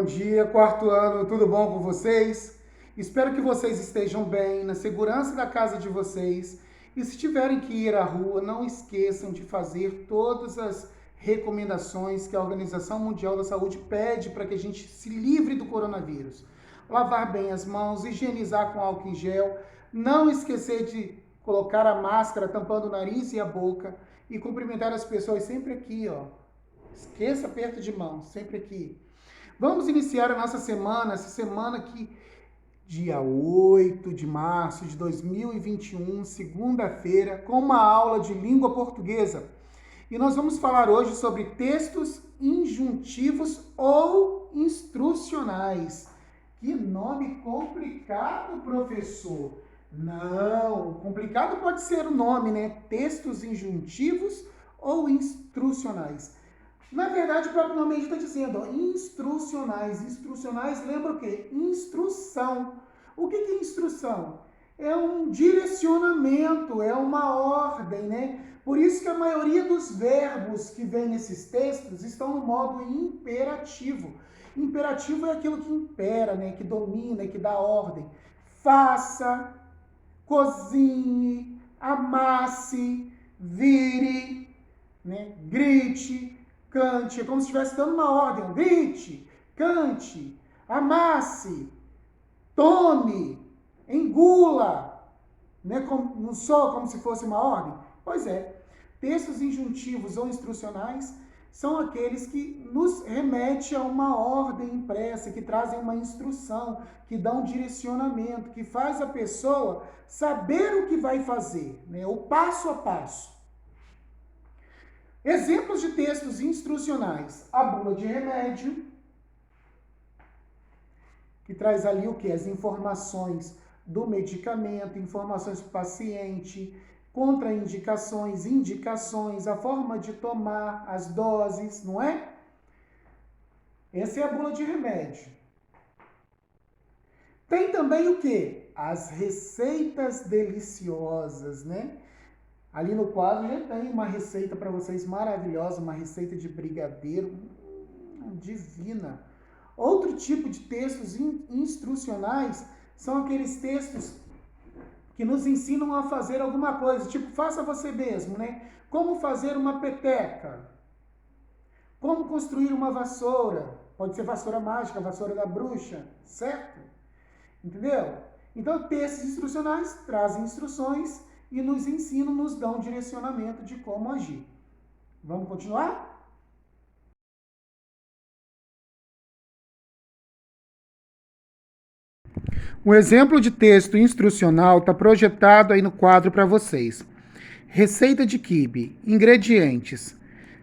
dia, quarto ano, tudo bom com vocês? Espero que vocês estejam bem, na segurança da casa de vocês. E se tiverem que ir à rua, não esqueçam de fazer todas as recomendações que a Organização Mundial da Saúde pede para que a gente se livre do coronavírus. Lavar bem as mãos, higienizar com álcool em gel, não esquecer de colocar a máscara tampando o nariz e a boca e cumprimentar as pessoas sempre aqui, ó. Esqueça aperto de mão, sempre aqui. Vamos iniciar a nossa semana, essa semana que dia 8 de março de 2021, segunda-feira, com uma aula de língua portuguesa. E nós vamos falar hoje sobre textos injuntivos ou instrucionais. Que nome complicado, professor. Não, complicado pode ser o nome, né? Textos injuntivos ou instrucionais. Na verdade, o próprio nome está dizendo, ó, instrucionais. Instrucionais lembra o quê? Instrução. O que é instrução? É um direcionamento, é uma ordem, né? Por isso que a maioria dos verbos que vem nesses textos estão no modo imperativo. Imperativo é aquilo que impera, né? Que domina, que dá ordem. Faça, cozinhe, amasse, vire, né? Grite, cante. É como se estivesse dando uma ordem. Grite, cante, amasse, tome, engula. Né? Não só como se fosse uma ordem? Pois é. Textos injuntivos ou instrucionais são aqueles que nos remetem a uma ordem impressa, que trazem uma instrução, que dão um direcionamento, que faz a pessoa saber o que vai fazer, né? O passo a passo. Exemplos de textos instrucionais. A bula de remédio, que traz ali o que? As informações do medicamento, informações do paciente, contraindicações, indicações, a forma de tomar, as doses, não é? Essa é a bula de remédio. Tem também o que? As receitas deliciosas, né? Ali no quadro já tem uma receita para vocês maravilhosa, uma receita de brigadeiro divina. Outro tipo de textos instrucionais são aqueles textos que nos ensinam a fazer alguma coisa, tipo, faça você mesmo, né? Como fazer uma peteca, como construir uma vassoura, pode ser vassoura mágica, vassoura da bruxa, certo? Entendeu? Então, textos instrucionais trazem instruções e nos ensinam, nos dão direcionamento de como agir. Vamos continuar? Um exemplo de texto instrucional está projetado aí no quadro para vocês. Receita de quibe. Ingredientes: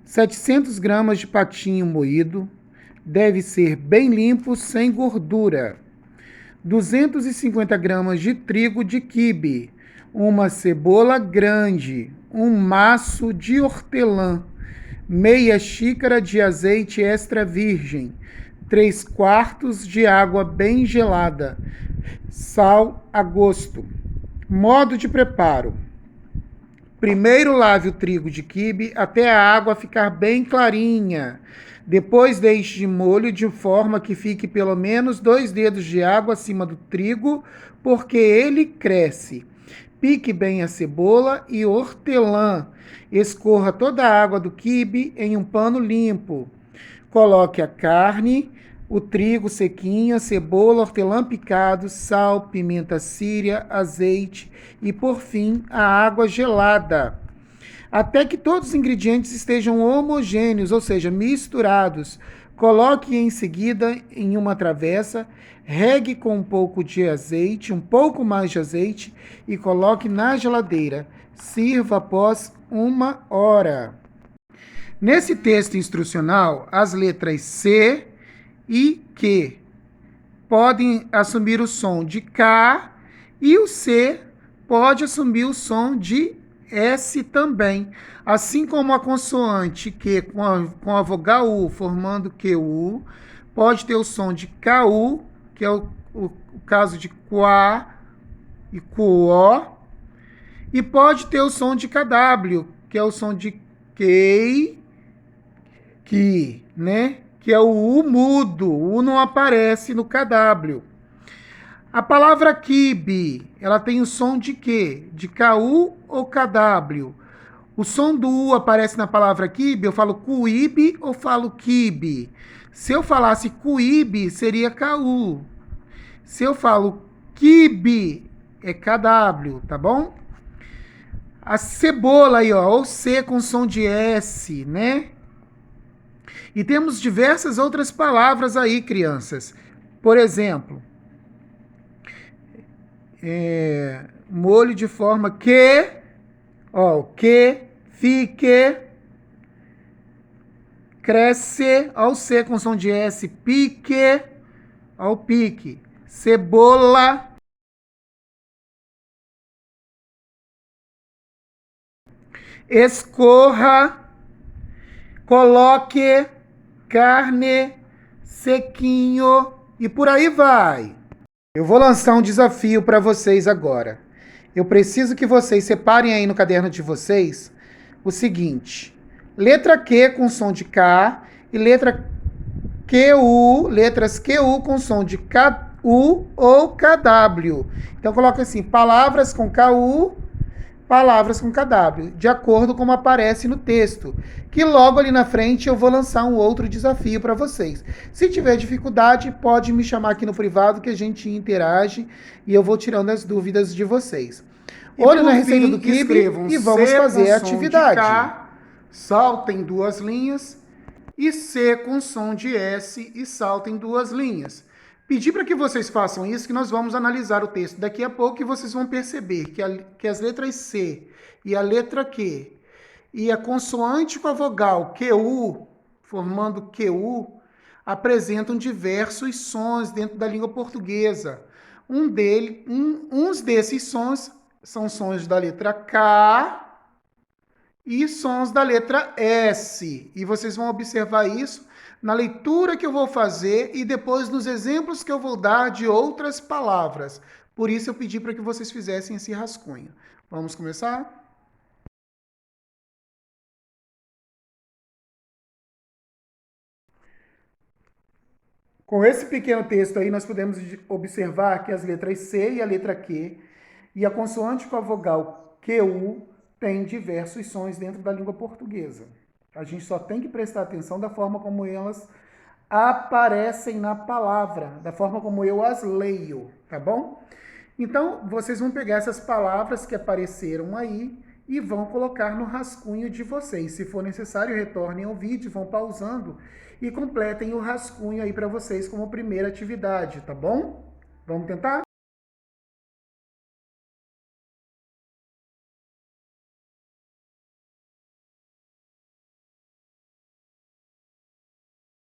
700 gramas de patinho moído, deve ser bem limpo, sem gordura. 250 gramas de trigo de quibe, uma cebola grande, um maço de hortelã, meia xícara de azeite extra virgem, 3/4 de água bem gelada, sal a gosto. Modo de preparo: primeiro lave o trigo de quibe até a água ficar bem clarinha. Depois deixe de molho de forma que fique pelo menos 2 dedos de água acima do trigo, porque ele cresce. Pique bem a cebola e hortelã. Escorra toda a água do quibe em um pano limpo. Coloque a carne, o trigo sequinho, a cebola, hortelã picado, sal, pimenta síria, azeite e, por fim, a água gelada. Até que todos os ingredientes estejam homogêneos, ou seja, misturados. Coloque em seguida em uma travessa, regue com um pouco de azeite, um pouco mais de azeite e coloque na geladeira. Sirva após 1 hora. Nesse texto instrucional, as letras C e Q podem assumir o som de K e o C pode assumir o som de S também, assim como a consoante Q com a vogal U formando QU, pode ter o som de KU, que é o caso de Quá e Cuó, e pode ter o som de KW, que é o som de Kei, Ki, né? que é o U mudo. O U não aparece no KW. A palavra quibe, ela tem o som de quê? De KU ou KW? O som do U aparece na palavra quibe, eu falo cuíbe ou falo quibe? Se eu falasse cuíbe, seria KU. Se eu falo quibe, é KW, tá bom? A cebola aí, ó, ou C com som de S, né? E temos diversas outras palavras aí, crianças. Por exemplo, molho de forma que, ó, que, fique, cresce, ó, o C com som de S, pique, ó, o pique, cebola, escorra, coloque, carne, sequinho e por aí vai. Eu vou lançar um desafio para vocês agora. Eu preciso que vocês separem aí no caderno de vocês o seguinte: letra Q com som de K e letra QU, letras QU com som de KU ou KW. Então coloca assim: palavras com KU, palavras com KW, de acordo com como aparece no texto. Que logo ali na frente eu vou lançar um outro desafio para vocês. Se tiver dificuldade, pode me chamar aqui no privado que a gente interage e eu vou tirando as dúvidas de vocês. Olho na receita do quibe e vamos fazer a atividade. K, saltem 2 linhas e C com som de S e saltem 2 linhas. Pedir para que vocês façam isso, que nós vamos analisar o texto daqui a pouco e vocês vão perceber que as letras C e a letra Q e a consoante com a vogal QU, formando QU, apresentam diversos sons dentro da língua portuguesa. Uns desses sons são sons da letra K e sons da letra S. E vocês vão observar isso na leitura que eu vou fazer e depois nos exemplos que eu vou dar de outras palavras. Por isso eu pedi para que vocês fizessem esse rascunho. Vamos começar? Com esse pequeno texto aí, nós podemos observar que as letras C e a letra Q e a consoante com a vogal QU têm diversos sons dentro da língua portuguesa. A gente só tem que prestar atenção da forma como elas aparecem na palavra, da forma como eu as leio, tá bom? Então, vocês vão pegar essas palavras que apareceram aí e vão colocar no rascunho de vocês. Se for necessário, retornem ao vídeo, vão pausando e completem o rascunho aí para vocês como primeira atividade, tá bom? Vamos tentar?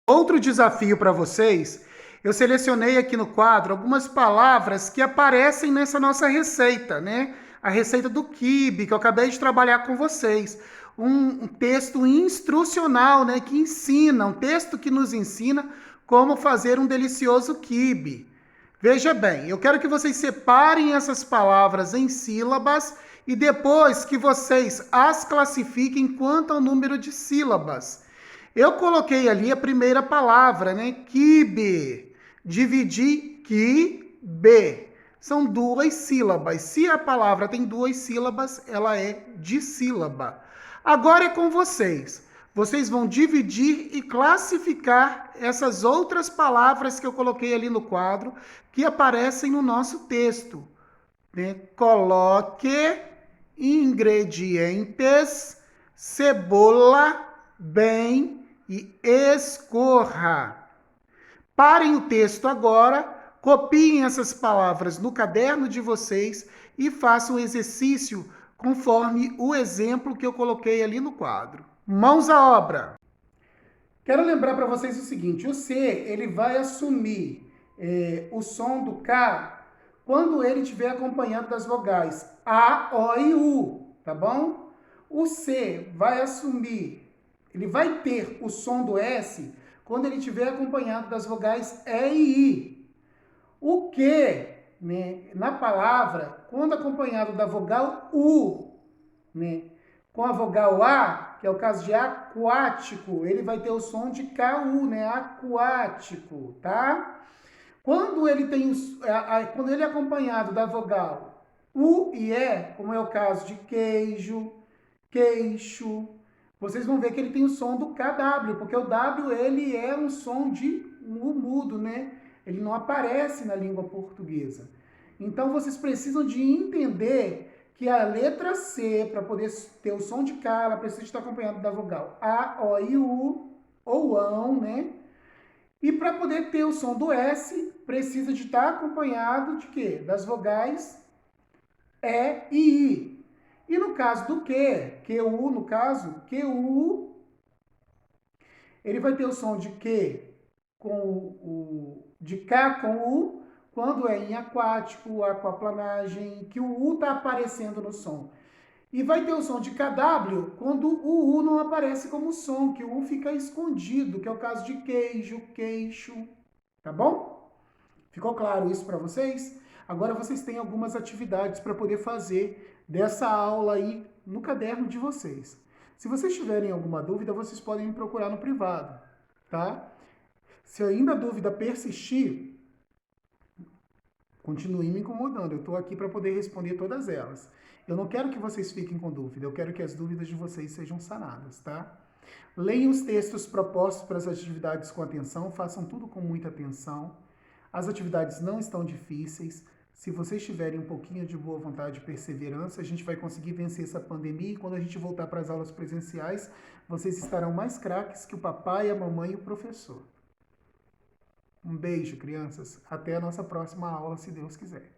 Outro desafio para vocês, eu selecionei aqui no quadro algumas palavras que aparecem nessa nossa receita, né? A receita do quibe, que eu acabei de trabalhar com vocês. Um texto instrucional, né? Que ensina, um texto que nos ensina como fazer um delicioso quibe. Veja bem, eu quero que vocês separem essas palavras em sílabas e depois que vocês as classifiquem quanto ao número de sílabas. Eu coloquei ali a primeira palavra, né? Quibe. Dividi quibe. São 2 sílabas. Se a palavra tem 2 sílabas, ela é dissílaba. Agora é com vocês. Vocês vão dividir e classificar essas outras palavras que eu coloquei ali no quadro, que aparecem no nosso texto. Né? Coloque ingredientes, cebola, bem e escorra. Parem o texto agora, copiem essas palavras no caderno de vocês e façam o exercício conforme o exemplo que eu coloquei ali no quadro. Mãos à obra! Quero lembrar para vocês o seguinte, o C ele vai assumir o som do K quando ele estiver acompanhado das vogais A, O e U, tá bom? O C vai assumir, ele vai ter o som do S quando ele estiver acompanhado das vogais E e I. O Q, né, na palavra, quando acompanhado da vogal U, né, com a vogal A, que é o caso de aquático, ele vai ter o som de KU, né? Aquático, tá? Quando ele tem quando ele é acompanhado da vogal U e E, como é o caso de queijo, queixo, vocês vão ver que ele tem o som do KW, porque o W ele é um som de U mudo, né? Ele não aparece na língua portuguesa. Então vocês precisam de entender que a letra C, para poder ter o som de K, ela precisa estar acompanhada da vogal A, O e U, ou ão, né? E para poder ter o som do S, precisa de estar acompanhado de quê? Das vogais E e I. E no caso do QU no caso, QU, ele vai ter o som de Q de K com U, quando é em aquático, aquaplanagem, que o U está aparecendo no som. E vai ter o som de KW quando o U não aparece como som, que o U fica escondido, que é o caso de queijo, queixo, tá bom? Ficou claro isso para vocês? Agora vocês têm algumas atividades para poder fazer dessa aula aí no caderno de vocês. Se vocês tiverem alguma dúvida, vocês podem me procurar no privado, tá? Se ainda a dúvida persistir, continue me incomodando. Eu estou aqui para poder responder todas elas. Eu não quero que vocês fiquem com dúvida, eu quero que as dúvidas de vocês sejam sanadas, tá? Leiam os textos propostos para as atividades com atenção, façam tudo com muita atenção. As atividades não estão difíceis. Se vocês tiverem um pouquinho de boa vontade e perseverança, a gente vai conseguir vencer essa pandemia e quando a gente voltar para as aulas presenciais, vocês estarão mais craques que o papai, a mamãe e o professor. Um beijo, crianças. Até a nossa próxima aula, se Deus quiser.